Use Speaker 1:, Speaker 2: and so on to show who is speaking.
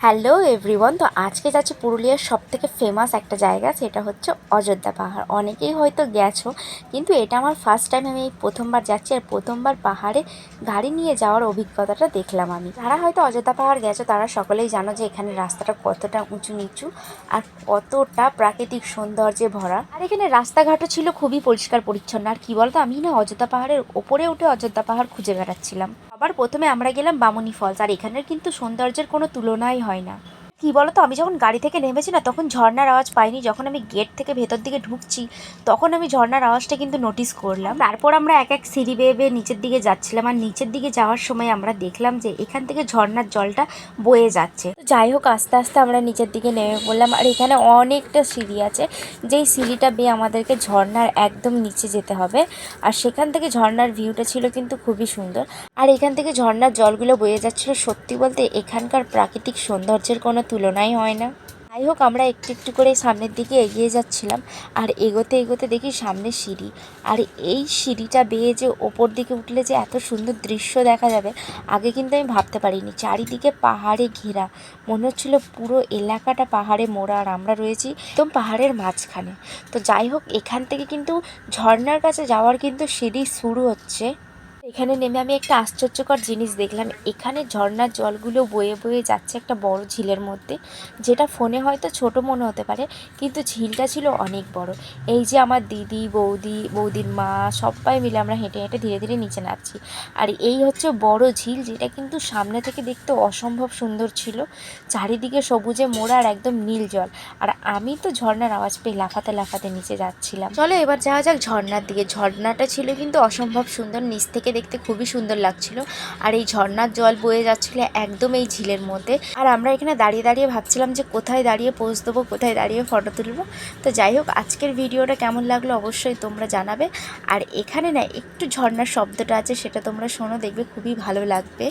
Speaker 1: Hello everyone. তো আজকে যাচ্ছি পুরুলিয়ার সবথেকে ফেমাস একটা জায়গা, সেটা হচ্ছে অযোধ্যা পাহাড়। অনেকেই হয়তো গেছো, কিন্তু এটা আমার ফার্স্ট টাইম। আমি এই প্রথমবার যাচ্ছি, আর প্রথমবার পাহাড়ে গাড়ি নিয়ে যাওয়ার অভিজ্ঞতাটা দেখলাম আমি। যারা হয়তো অযোধ্যা পাহাড় গেছো তারা সকলেই জানো যে এখানে রাস্তাটা কতটা উঁচু নিচু আর কতটা প্রাকৃতিক সৌন্দর্যে ভরা। আর এখানে রাস্তাঘাটও ছিল খুবই পরিষ্কার পরিচ্ছন্ন। আর কি বলতো, আমি না অযোধ্যা পাহাড়ের ওপরে উঠে অযোধ্যা পাহাড় খুঁজে বেড়াচ্ছিলাম। সবার প্রথমে আমরা গেলাম বামুনি ফলস, আর এখানের কিন্তু সৌন্দর্যের কোনো তুলনাই হয় না। কি বলো তো, আমি যখন গাড়ি থেকে নেমেছি না, তখন ঝর্ণার আওয়াজ পাইনি। যখন আমি গেট থেকে ভেতর দিকে ঢুকছি, তখন আমি ঝর্ণার আওয়াজটা কিন্তু নোটিস করলাম। তারপর আমরা এক এক সিঁড়ি বেয়ে বেয়ে নিচের দিকে যাচ্ছিলাম, আর নিচের দিকে যাওয়ার সময় আমরা দেখলাম যে এখান থেকে ঝর্ণার জলটা বয়ে যাচ্ছে। যাই হোক, আস্তে আস্তে আমরা নিচের দিকে নেমে পড়লাম। আর এখানে অনেকটা সিঁড়ি আছে, যেই সিঁড়িটা বেয়ে আমাদেরকে ঝর্ণার একদম নিচে যেতে হবে। আর সেখান থেকে ঝর্ণার ভিউটা ছিল কিন্তু খুবই সুন্দর। আর এখান থেকে ঝর্ণার জলগুলো বয়ে যাচ্ছিল। সত্যি বলতে এখানকার প্রাকৃতিক সৌন্দর্যের কোনো তুলনাই হয় না। যাই হোক, আমরা একটু একটু করে সামনের দিকে এগিয়ে যাচ্ছিলাম, আর এগোতে এগোতে দেখি সামনে সিঁড়ি। আর এই সিঁড়িটা বেয়ে যে ওপর দিকে উঠলে যে এত সুন্দর দৃশ্য দেখা যাবে, আগে কিন্তু আমি ভাবতে পারিনি। চারিদিকে পাহাড়ে ঘেরা, মনে হচ্ছিল পুরো এলাকাটা পাহাড়ে মোড়া, আর আমরা রয়েছি একদম পাহাড়ের মাঝখানে। তো যাই হোক, এখান থেকে কিন্তু ঝর্ণার কাছে যাওয়ার কিন্তু সিঁড়ি শুরু হচ্ছে। এখানে নেমে আমি একটা আশ্চর্যকর জিনিস দেখলাম। এখানে ঝর্ণার জলগুলো বয়ে বয়ে যাচ্ছে একটা বড় ঝিলের মধ্যে, যেটা ফোনে হয়তো ছোট মনে হতে পারে, কিন্তু ঝিলটা ছিল অনেক বড়। এই যে আমার দিদি, বৌদির মা, সবাই মিলে আমরা হেঁটে হেঁটে ধীরে ধীরে নিচে নামছি। আর এই হচ্ছে বড় ঝিল, যেটা কিন্তু সামনে থেকে দেখতে অসম্ভব সুন্দর ছিল। চারিদিকে সবুজে মোড়া আর একদম নীল জল। আর আমি তো ঝর্ণার আওয়াজ পেয়ে লাফাতে লাফাতে নিচে যাচ্ছিলাম। চলো এবার যাওয়া যাক ঝর্ণার দিকে। ঝর্ণাটা ছিল কিন্তু অসম্ভব সুন্দর, নিচ থেকে দেখতে খুবই সুন্দর লাগছিল। আর এই ঝর্ণার জল বয়ে যাচ্ছিল একদম এই ঝিলের মধ্যে। আর আমরা এখানে দাঁড়িয়ে দাঁড়িয়ে ভাবছিলাম যে কোথায় দাঁড়িয়ে পোজ দেবো, কোথায় দাঁড়িয়ে ফটো তুলবো। তো যাই হোক, আজকের ভিডিওটা কেমন লাগলো অবশ্যই তোমরা জানাবে। আর এখানে না একটু ঝর্ণার শব্দটা আছে, সেটা তোমরা শোনো, দেখবে খুবই ভালো লাগবে।